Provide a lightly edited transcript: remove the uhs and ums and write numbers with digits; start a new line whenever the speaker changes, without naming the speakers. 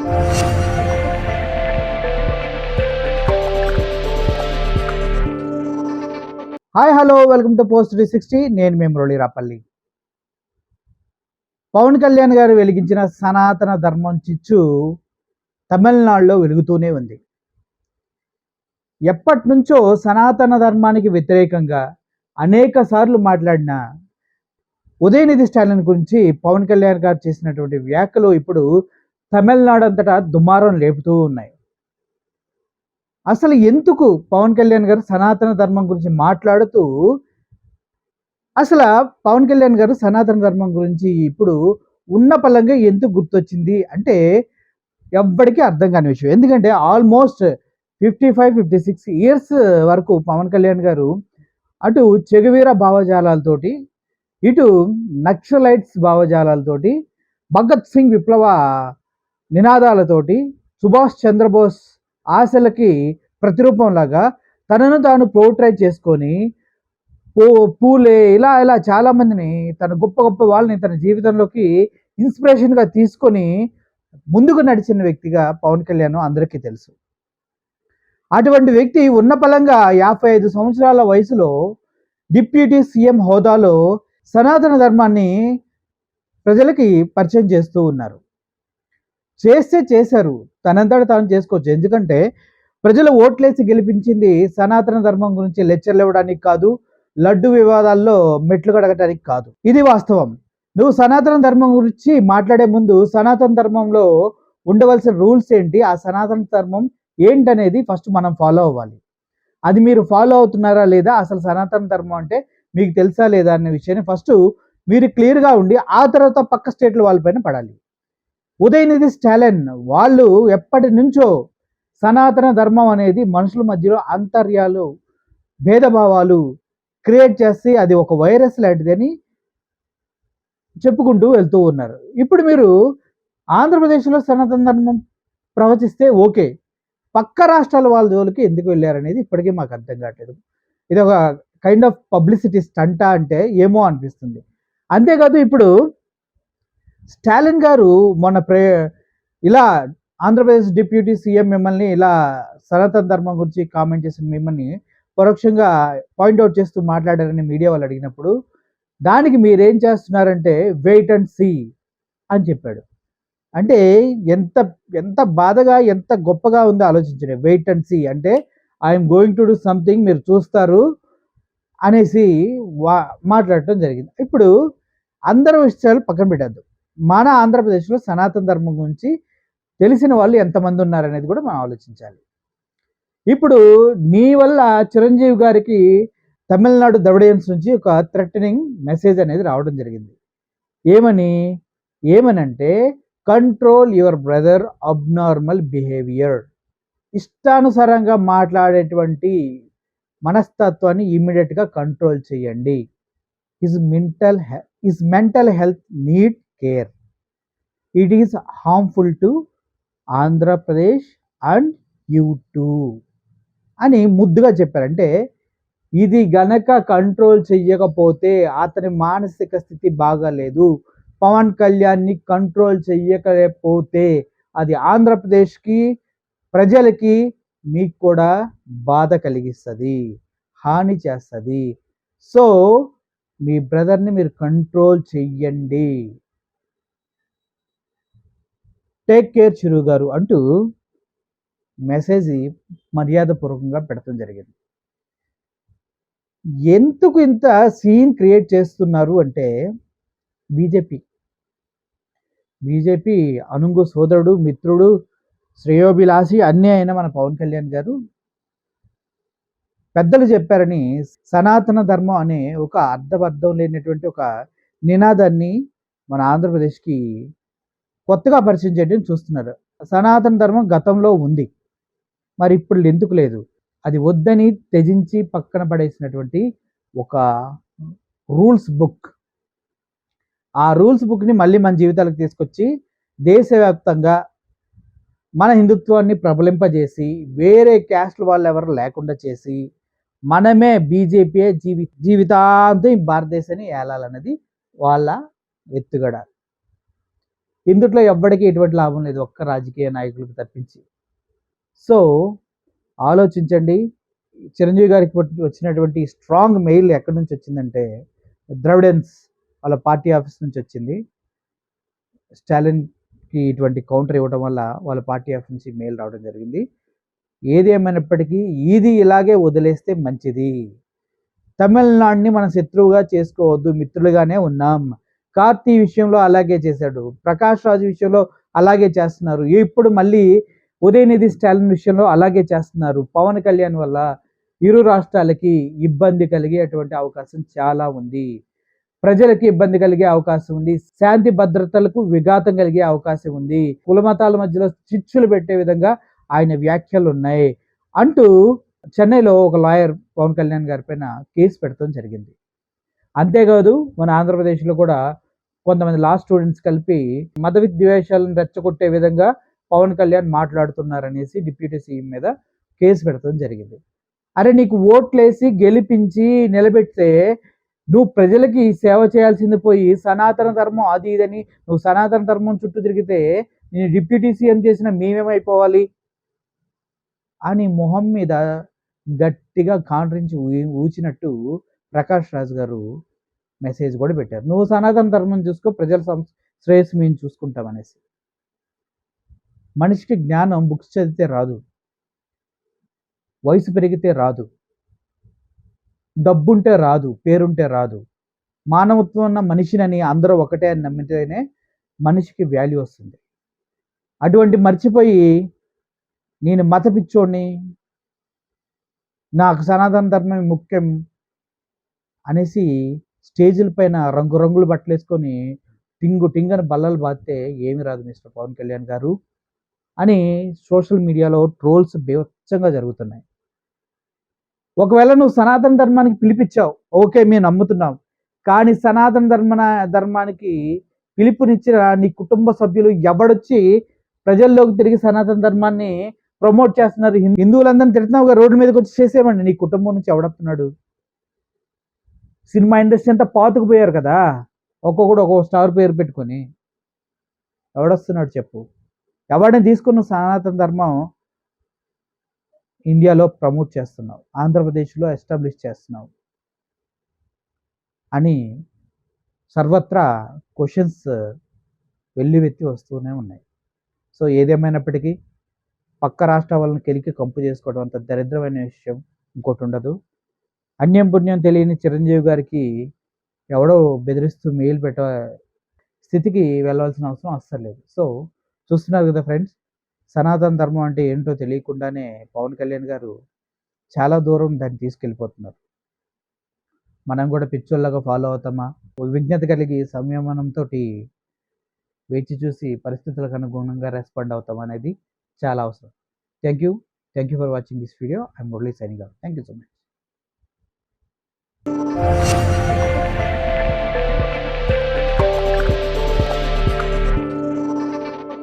Hi hello welcome to post 360. నేను మీ మురళీ రాపల్లి. పవన్ కళ్యాణ్ గారు వెలిగించిన సనాతన ధర్మం చిచ్చు తమిళనాడులో వెలుగుతూనే ఉంది. ఎప్పటి నుంచో సనాతన ధర్మానికి వ్యతిరేకంగా అనేక సార్లు మాట్లాడిన ఉదయనిధి స్టాలిన్ గురించి పవన్ కళ్యాణ్ గారు చేసినటువంటి వ్యాఖ్యలు ఇప్పుడు తమిళనాడు అంతటా దుమారం లేపుతూ ఉన్నాయి. అసలు ఎందుకు పవన్ కళ్యాణ్ గారు సనాతన ధర్మం గురించి మాట్లాడుతూ అసలు పవన్ కళ్యాణ్ గారు సనాతన ధర్మం గురించి ఇప్పుడు ఉన్న పలంగా ఎందుకు గుర్తొచ్చింది అంటే ఎవ్వడికి అర్థం కాని విషయం. ఎందుకంటే ఆల్మోస్ట్ 55-56 ఇయర్స్ వరకు పవన్ కళ్యాణ్ గారు అటు చెగువీర భావజాలాలతోటి, ఇటు నక్సలైట్స్ భావజాలాలతోటి, భగత్ సింగ్ విప్లవ నినాదాలతోటి, సుభాష్ చంద్రబోస్ ఆశలకి ప్రతిరూపంలాగా తనను తాను పోర్ట్రే చేసుకొని పూలే ఇలా ఇలా చాలామందిని తన గొప్ప గొప్ప వాళ్ళని తన జీవితంలోకి ఇన్స్పిరేషన్గా తీసుకొని ముందుకు నడిచిన వ్యక్తిగా పవన్ కళ్యాణ్ అందరికీ తెలుసు. అటువంటి వ్యక్తి ఉన్న పలంగా 55 సంవత్సరాల వయసులో డిప్యూటీ సీఎం హోదాలో సనాతన ధర్మాన్ని ప్రజలకి పరిచయం చేస్తూ ఉన్నారు. చేశారు, తనంతట తాను చేసుకోవచ్చు. ఎందుకంటే ప్రజలు ఓట్లేసి గెలిపించింది సనాతన ధర్మం గురించి లెక్చర్లు ఇవ్వడానికి కాదు, లడ్డు వివాదాల్లో మెట్లు కడగటానికి కాదు. ఇది వాస్తవం. నువ్వు సనాతన ధర్మం గురించి మాట్లాడే ముందు సనాతన ధర్మంలో ఉండవలసిన రూల్స్ ఏంటి, ఆ సనాతన ధర్మం ఏంటనేది ఫస్ట్ మనం ఫాలో అవ్వాలి. అది మీరు ఫాలో అవుతున్నారా లేదా, అసలు సనాతన ధర్మం అంటే మీకు తెలుసా లేదా అనే విషయాన్ని ఫస్ట్ మీరు క్లియర్గా ఉండి ఆ తర్వాత పక్క స్టేట్ల వాళ్ళపైన పడాలి. ఉదయనిధి స్టాలిన్ వాళ్ళు ఎప్పటి నుంచో సనాతన ధర్మం అనేది మనుషుల మధ్యలో అంతర్యాలు, భేదభావాలు క్రియేట్ చేసి అది ఒక వైరస్ లాంటిదని చెప్పుకుంటూ వెళ్తూ ఉన్నారు. ఇప్పుడు మీరు ఆంధ్రప్రదేశ్లో సనాతన ధర్మం ప్రవచిస్తే ఓకే, పక్క రాష్ట్రాల వాళ్ళ జోలికి ఎందుకు వెళ్ళారనేది ఇప్పటికీ మాకు అర్థం కావట్లేదు. ఇది ఒక కైండ్ ఆఫ్ పబ్లిసిటీ స్టంటా అంటే ఏమో అనిపిస్తుంది. అంతేకాదు ఇప్పుడు స్టాలిన్ గారు మొన్న ఇలా ఆంధ్రప్రదేశ్ డిప్యూటీ సీఎం మిమ్మల్ని ఇలా సనాతన ధర్మం గురించి కామెంట్ చేసిన మిమ్మల్ని పరోక్షంగా పాయింట్అవుట్ చేస్తూ మాట్లాడారని మీడియా వాళ్ళు అడిగినప్పుడు దానికి మీరేం చేస్తున్నారంటే వెయిట్ అండ్ సీ అని చెప్పాడు. అంటే ఎంత ఎంత బాధగా ఎంత గొప్పగా ఉందో ఆలోచించండి. వెయిట్ అండ్ సీ అంటే I'm going to do something, మీరు చూస్తారు అనేసి మాట్లాడటం జరిగింది. ఇప్పుడు అందరూ విషయాలు పక్కన పెట్టద్దు, మన ఆంధ్రప్రదేశ్లో సనాతన ధర్మం గురించి తెలిసిన వాళ్ళు ఎంతమంది ఉన్నారనేది కూడా మనం ఆలోచించాలి. ఇప్పుడు నీ వల్ల చిరంజీవి గారికి తమిళనాడు ద్రవిడియన్స్ నుంచి ఒక థ్రెటనింగ్ మెసేజ్ అనేది రావడం జరిగింది. ఏమనంటే control your brother abnormal behaviour. ఇష్టానుసారంగా మాట్లాడేటువంటి మనస్తత్వాన్ని ఇమ్మీడియట్గా కంట్రోల్ చేయండి. His mental health need care. It is harmful to Andhra Pradesh and you two అని ముద్దుగా చెప్పారంటే ఇది గనక కంట్రోల్ చెయ్యకపోతే అతని మానసిక స్థితి బాగాలేదు. పవన్ కళ్యాణ్ని కంట్రోల్ చెయ్యకపోతే అది ఆంధ్రప్రదేశ్కి, ప్రజలకి, మీకు కూడా బాధ కలిగిస్తుంది, హాని చేస్తుంది. సో మీ బ్రదర్ని మీరు కంట్రోల్ చెయ్యండి. టేక్ కేర్ చిరు గారు అంటూ మెసేజ్ మర్యాదపూర్వకంగా పెడతాం జరిగింది. ఎందుకు ఇంత సీన్ క్రియేట్ చేస్తున్నారు అంటే బీజేపీ అనుంగు సోదరుడు, మిత్రుడు, శ్రేయోభిలాషి అన్నీ అయిన మన పవన్ కళ్యాణ్ గారు పెద్దలు చెప్పారని సనాతన ధర్మం అనే ఒక అర్థం లేనటువంటి ఒక నినాదాన్ని మన ఆంధ్రప్రదేశ్కి కొత్తగా పరిచయం చేయడం చూస్తున్నారు. సనాతన ధర్మం గతంలో ఉంది, మరి ఇప్పుడు ఎందుకు లేదు? అది వద్దని త్యజించి పక్కన పడేసినటువంటి ఒక రూల్స్ బుక్. ఆ రూల్స్ బుక్ని మళ్ళీ మన జీవితాలకు తీసుకొచ్చి దేశవ్యాప్తంగా మన హిందుత్వాన్ని ప్రబలింపజేసి వేరే క్యాస్ట్ల వాళ్ళు ఎవరు లేకుండా చేసి మనమే బీజేపీ జీవితాంతం భారతదేశాన్ని ఏలాలన్నది వాళ్ళ ఎత్తుగడ. ఇందుట్లో ఎవ్వడికి ఎటువంటి లాభం లేదు, ఒక్క రాజకీయ నాయకులకు తప్పించి. సో ఆలోచించండి. చిరంజీవి గారికి వచ్చినటువంటి స్ట్రాంగ్ మెయిల్ ఎక్కడి నుంచి వచ్చిందంటే ద్రవిడెన్స్ వాళ్ళ పార్టీ ఆఫీస్ నుంచి వచ్చింది. స్టాలిన్కి ఇటువంటి కౌంటర్ ఇవ్వడం వల్ల వాళ్ళ పార్టీ ఆఫీస్ నుంచి మెయిల్ రావడం జరిగింది. ఏది ఏమైనప్పటికీ ఇది ఇలాగే వదిలేస్తే మంచిది. తమిళనాడుని మన శత్రువుగా చేసుకోవద్దు, మిత్రులుగానే ఉన్నాం. కార్తీ విషయంలో అలాగే చేశాడు, ప్రకాష్ రాజు విషయంలో అలాగే చేస్తున్నారు, ఇప్పుడు మళ్ళీ ఉదయనిధి స్టాలిన్ విషయంలో అలాగే చేస్తున్నారు. పవన్ కళ్యాణ్ వల్ల ఇరు రాష్ట్రాలకి ఇబ్బంది కలిగేటువంటి అవకాశం చాలా ఉంది, ప్రజలకి ఇబ్బంది కలిగే అవకాశం ఉంది, శాంతి భద్రతలకు విఘాతం కలిగే అవకాశం ఉంది, కులమతాల మధ్యలో చిచ్చులు పెట్టే విధంగా ఆయన వ్యాఖ్యలు ఉన్నాయి అంటూ చెన్నైలో ఒక లాయర్ పవన్ కళ్యాణ్ గారి పైన కేసు పెడతాం జరిగింది. అంతేకాదు మన ఆంధ్రప్రదేశ్లో కూడా కొంతమంది లా స్టూడెంట్స్ కలిపి మత విద్వేషాలను రెచ్చగొట్టే విధంగా పవన్ కళ్యాణ్ మాట్లాడుతున్నారనేసి డిప్యూటీ సీఎం మీద కేసు పెడతాం జరిగింది. అరే నీకు ఓట్లేసి గెలిపించి నిలబెడితే నువ్వు ప్రజలకి సేవ చేయాల్సింది పోయి సనాతన ధర్మం అది ఇదని నువ్వు సనాతన ధర్మం చుట్టూ తిరిగితే నేను డిప్యూటీ సీఎం చేసిన మేమేమైపోవాలి అని మొహం మీద గట్టిగా కాండ్రించి ఊచినట్టు ప్రకాష్ రాజ్ గారు మెసేజ్ కూడా పెట్టారు. నువ్వు సనాతన ధర్మం చూసుకో, ప్రజల శ్రేయస్సు మేము చూసుకుంటామనేసి. మనిషికి జ్ఞానం బుక్స్ చదివితే రాదు, వయసు పెరిగితే రాదు, డబ్బుంటే రాదు, పేరుంటే రాదు. మానవత్వం ఉన్న మనిషినని అందరూ ఒకటే అని నమ్మితేనే మనిషికి వాల్యూ వస్తుంది. అటువంటి మర్చిపోయి నేను మత పిచ్చోడిని, నాకు సనాతన ధర్మం ముఖ్యం అనేసి స్టేజీల పైన రంగురంగులు బట్టలు వేసుకొని టింగు టింగని బల్లలు బాస్తే ఏమి రాదు మిస్టర్ పవన్ కళ్యాణ్ గారు అని సోషల్ మీడియాలో ట్రోల్స్ బీభత్సంగా జరుగుతున్నాయి. ఒకవేళ నువ్వు సనాతన ధర్మానికి పిలిపించావు, ఓకే మేము నమ్ముతున్నాం, కానీ సనాతన ధర్మానికి పిలుపునిచ్చిన నీ కుటుంబ సభ్యులు ఎవడొచ్చి ప్రజల్లోకి తిరిగి సనాతన ధర్మాన్ని ప్రమోట్ చేస్తున్నారు? హిందువులందరినీ తిడుతున్నావుగా, రోడ్డు మీదకి వచ్చి చేసేవాడిని. నీ కుటుంబం నుంచి ఎవడొస్తున్నాడు? సినిమా ఇండస్ట్రీ అంతా పాతుకుపోయారు కదా, ఒక్కొక్కడు ఒక్కొక్క స్టార్ పేరు పెట్టుకొని. ఎవడొస్తున్నాడు చెప్పు? ఎవరిని తీసుకున్న సనాతన ధర్మం ఇండియాలో ప్రమోట్ చేస్తున్నావు, ఆంధ్రప్రదేశ్లో ఎస్టాబ్లిష్ చేస్తున్నావు అని సర్వత్రా క్వశ్చన్స్ వెల్లువెత్తి వస్తూనే ఉన్నాయి. సో ఏదేమైనప్పటికీ పక్క రాష్ట్ర వాళ్ళని కెలికి కంపు చేసుకోవడం అంత దరిద్రమైన విషయం ఇంకోటి ఉండదు. అన్యం పుణ్యం తెలియని చిరంజీవి గారికి ఎవడో బెదిరిస్తూ మెయిల్ పెట్టే స్థితికి వెళ్ళవలసిన అవసరం అస్సలు లేదు. సో చూస్తున్నారు కదా ఫ్రెండ్స్, సనాతన ధర్మం అంటే ఏంటో తెలియకుండానే పవన్ కళ్యాణ్ గారు చాలా దూరం దాన్ని తీసుకెళ్ళిపోతున్నారు. మనం కూడా పిచ్చోళ్ళగా ఫాలో అవుతామా? విజ్ఞత కలిగి సంయమనంతో వేచి చూసి పరిస్థితులకు అనుగుణంగా రెస్పాండ్ అవుతాం అనేది చాలా అవసరం. Thank you for watching this video. I'm Murali signing off. Thank you so much.